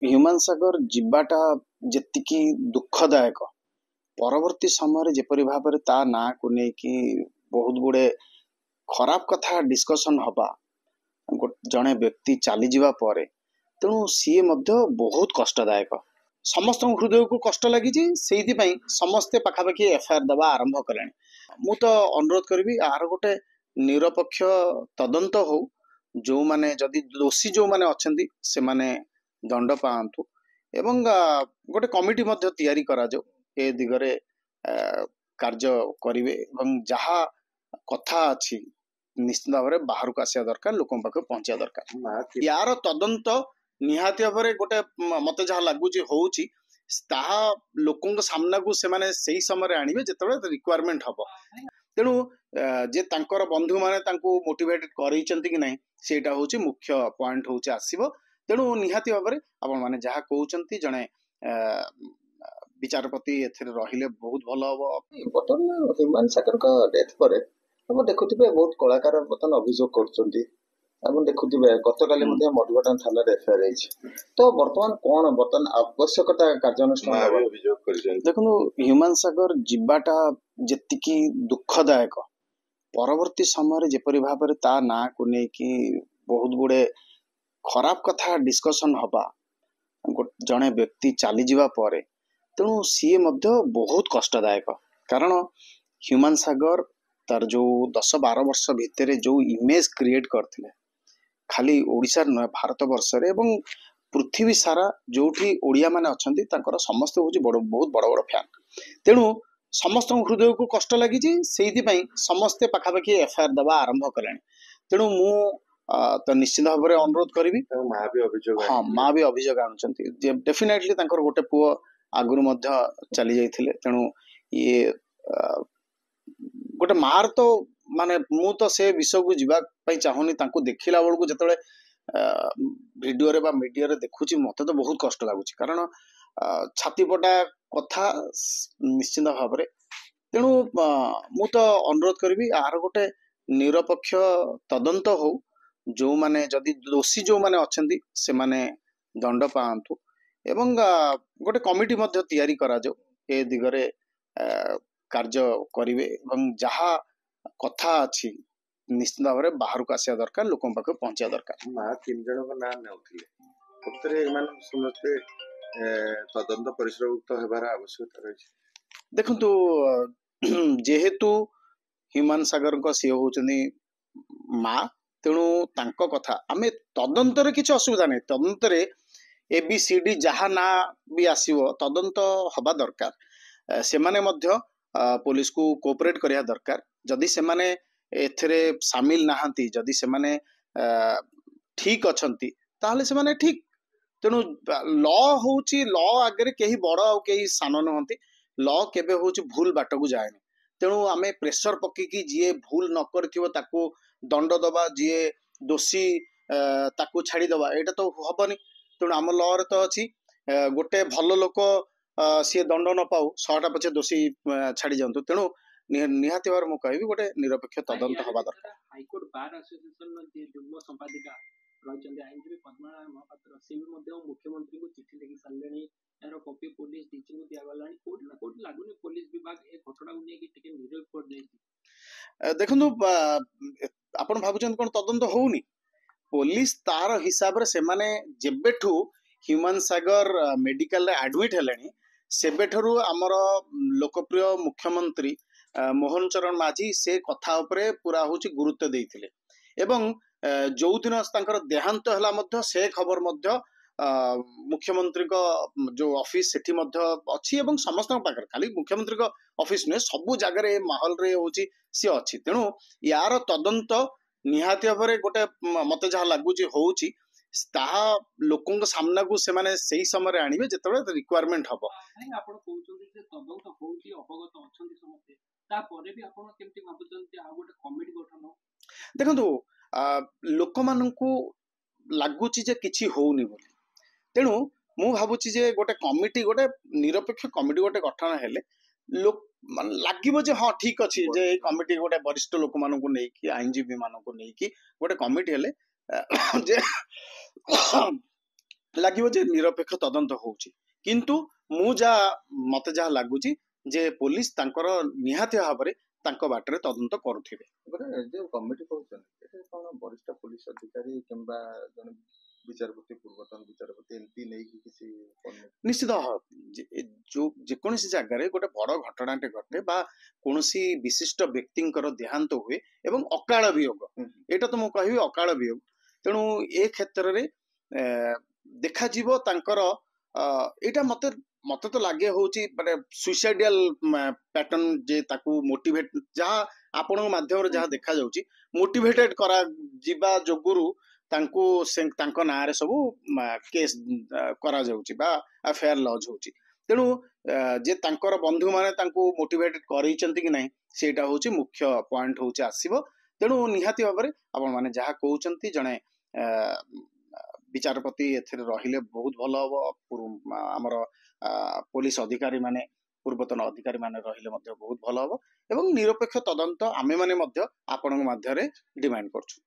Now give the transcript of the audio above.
Human सागर जीवाटा जेतिकी दुखदायक परवर्ती समय जेपरी भाव में ता ना को लेकिन बहुत गुड़े खराब कथा डिस्कशन हवा जड़े व्यक्ति चली जावा पर तेणु सी बहुत कष्टदायक समस्त हृदय को कष्ट लगी समस्ते पखापाखि एफआईआर दबा आरंभ कले मु तो अनुरोध करी आर गोटे निरपेक्ष तदंत हो जो माने जदि दोषी जो माने अच्छे से माने दंड पातु एवं गोटे कमिटी मध्य तैयारी करा जाओ ए दिगरे कार्य करिवे एवं जहा कथा अच्छी निश्चित भाव में बाहर को आसिया दरकार लोकों पाखे पहुंचा दरकार यार तदंत निहाती भाव में गोटे मत जहाँ लगुच होउची ताहा लोकों सामना को से माने सही समय आनिबे जेतेबेले रिक्वायरमेंट हबो तेणु जे तांकर बंधु माने तांको मोटिवेटेड करैचंती कि नहीं सेटा होची मुख्य पॉइंट होची आसीबो तेणु निहाती भाव में आपण माने जहाँ कहउचंती जणे विचारपति एथिरे रहिले बहुत भलो हबो बर्तमान ह्यूमन सागर का डेथ पर हम देखुथिबे बहुत कलाकार बर्तमान अभियोग करचंती हम देखुथिबे गतकाली मध्ये मधुबन थाना रे एफआईआर रही तो बर्तमान कोन बर्तमान आवश्यकता कार्यानुष्ठान अभियोग करचंती देखनु ह्यूमन सागर जीवाटा जेतिकी दुखदायक परवर्ती समय जेपरी भाव में ता ना को लेकिन बहुत गुड़े खराब कथा डिस्कशन हवा जड़े व्यक्ति चली जावा पर तेणु सी बहुत कष्टदायक कारण ह्यूमन सागर तार जो 10-12 वर्ष भितर जो इमेज क्रिएट करथिले खाली ओडिशा न भारत वर्ष रे एवं पृथ्वी सारा जोठी ओडिया माने अछंती तांकर समस्त होची बहुत बड़ बड़ फैन तेणु समस्त हृदय को कष्ट लगी समस्ते पखापाखि एफआईआर दबा आरंभ कले तेणु मु तो निश्चित भाव में अनुरोध करी हाँ माँ भी अभियोग आणुचंती डेफिनेटली तांकर गोटे पुओ आगुरु मध्य चली जाइथिले तेणु ये गोटे मार तो माने मु तो से विषय को जीवा पई चाहुनी तांको देखिला बेल को जतले वीडियो रे बा मीडिया रे देखुची मते तो बहुत कष्ट लागुची कारण छातीपटा कथा निश्चित भाव में तेणु मु तो अनुरोध करी आर गोटे निरपेक्ष तदंत हो जो माने जदि दोषी जो माने अच्छे से माने दंड पातु एवं गोटे कमिटी मध्य तैयारी करा जाओ ए दिगरे कार्य करिवे एवं जहा कथा अच्छी निश्चित भाव में बाहर को आसिया दरकार लोकों पाखे पहुंचा दरकार माँ 3 जन को नाम नेउथिले ततरे एमान समस्ते तदंत परिसरभुक्त हेबार आवश्यकता रही देखंतु जेहेतु ह्यूमन सागर को सी होचनी माँ तेणु तांको कथा आमे तदंतर किसी असुविधा नहीं तदंतर ABCD जहा ना भी आसीबो तदंत हवा दरकार से माने मध्य पुलिस को कोऑपरेट करिया दरकार जदि से माने एथरे शामिल नाहंती जदि से माने ठीक अछंती ताहले से माने ठीक तेणु लॉ होची लॉ आगे कहीं बड़ आ कहीं सान नुहंती लॉ केबे होची भूल बाट को जाएनी तेणु आमे प्रेशर पकईकी जी भूल न करथिबो ताको दंड दबा जी दोषी ताको छाड़ी दबा एटा तो हबनी तेणु आम लॉ रे तो अच्छी गोटे भल लोक सी दंड न पाऊ 100टा पछे दोषी छाड़ी जातु तेणु निहाती भाव में कहि गोटे निरपेक्ष तदंत हवा दरकार हाईकोर्ट बार एसोसिएशन जुग्म संपादिका रही आईनजीवी पद्मा महापात्र से मुख्यमंत्री को चिठी लिखि सारे यार कॉपी पुलिस डीजी को दिगला कोर्ट ना कोर्ट लगुनि पुलिस विभाग ए घटना को लेकिन निरपेक्ष दे देखु आपण भाबुचन कोन तदंत होउनी पुलिस तार हिसाब रे से माने जेबेठू ह्यूमन सागर मेडिकल एडमिट हेलेनी सेबेठरू आमर लोकप्रिय मुख्यमंत्री मोहन चरण माझी से कथा उपरे पूरा होची गुरुत्व देइथिले एवं जो दिन तांकर देहांत हला मध्य से खबर मध्य मुख्यमंत्री को जो ऑफिस सेठी मध्य अछि एवं समस्त पाकर खाली मुख्यमंत्री को ऑफिस ने सबु जगह रे माहौल रे होची सी अछि तेणु यार तदंत निहाती भाव में गोटे मत जहाँ लगुच होउची ताहा लोकों सामना को से माने सही समय आनिबे जेतेबेले रिक्वायरमेंट हबो आपण कहउचंती जे तदंत होउची अवगत अछंती समस्ते ता परे भी आपण केमति भाबुचंती आ गोटे कमिटी गठन देखंतु लोक माननकु लागुची जे किछि होउनी बोली तेणु मु भाबुची जे गोटे कमिटी गोटे निरपेक्ष कमिटी गोटे गठन हेले लोक मान लागिबो जे हाँ ठीक अछि जे कमिटी गोटे वरिष्ठ लोक माननकु नै कि आईनजीबी माननकु नै कि गोटे कमिटी हेले जे ଲାଗିବ ଯେ ନିରପେକ୍ଷ ତଦନ୍ତ ହଉଛି, କିନ୍ତୁ ମତେ ଯାହା ଲାଗୁଛି ଯେ ପୋଲିସ ତାଙ୍କର ନିହାତି ଭାବରେ ତାଙ୍କ ବାଟରେ ତଦନ୍ତ କରୁଥିବେ। ଗୋଟେ ଯୋଉ କମିଟି କହୁଛନ୍ତି ଏଠି କଣ ବରିଷ୍ଠ ପୋଲିସ ଅଧିକାରୀ କିମ୍ବା ଜଣେ ବିଚାରପତି ପୂର୍ବତନ ବିଚାରପତି ଏମିତି ନେଇକି କିଛି ନିଶ୍ଚିତ ଯେକୌଣସି ଜାଗାରେ ଗୋଟେ ବଡ ଘଟଣାଟେ ଘଟେ ବା କୌଣସି ବିଶିଷ୍ଟ ବ୍ୟକ୍ତିଙ୍କର ଦେହାନ୍ତ ହୁଏ ଏବଂ ଅକାଳ ବିୟୋଗ, ଏଇଟା ତ ମୁଁ କହିବି ଅକାଳ ବିୟୋଗ, ତେଣୁ ଏ କ୍ଷେତ୍ରରେ ଦେଖାଯିବ ତାଙ୍କର ଏଇଟା ମତେ ତ ଲାଗେ ହଉଛି ମାନେ ସୁଇସାଇଡିଆଲ ପ୍ୟାଟର୍ନ, ଯେ ତାକୁ ମୋଟିଭେଟ ଯାହା ଆପଣଙ୍କ ମାଧ୍ୟମରେ ଯାହା ଦେଖାଯାଉଛି ମୋଟିଭେଟେଡ କରାଯିବା ଯୋଗୁରୁ ତାଙ୍କୁ ତାଙ୍କ ନାଁରେ ସବୁ କେସ୍ କରାଯାଉଛି ବା ଏଫଆଇଆର ଲଜ୍ ହଉଛି। ତେଣୁ ଯେ ତାଙ୍କର ବନ୍ଧୁ ମାନେ ତାଙ୍କୁ ମୋଟିଭେଟ କରେଇଛନ୍ତି କି ନାହିଁ ସେଇଟା ହଉଛି ମୁଖ୍ୟ ପଏଣ୍ଟ ହଉଛି ଆସିବ। ତେଣୁ ନିହାତି ଭାବରେ ଆପଣ ମାନେ ଯାହା କହୁଛନ୍ତି ଜଣେ ବିଚାରପତି ଏଥିରେ ରହିଲେ ବହୁତ ଭଲ ହବ। ଆମର ପୋଲିସ ଅଧିକାରୀ ମାନେ ପୂର୍ବତନ ଅଧିକାରୀ ମାନେ ରହିଲେ ମଧ୍ୟ ବହୁତ ଭଲ ହବ ଏବଂ ନିରପେକ୍ଷ ତଦନ୍ତ ଆମେ ମାନେ ମଧ୍ୟ ଆପଣଙ୍କ ମାଧ୍ୟମରେ ଡିମାଣ୍ଡ କରୁଛୁ।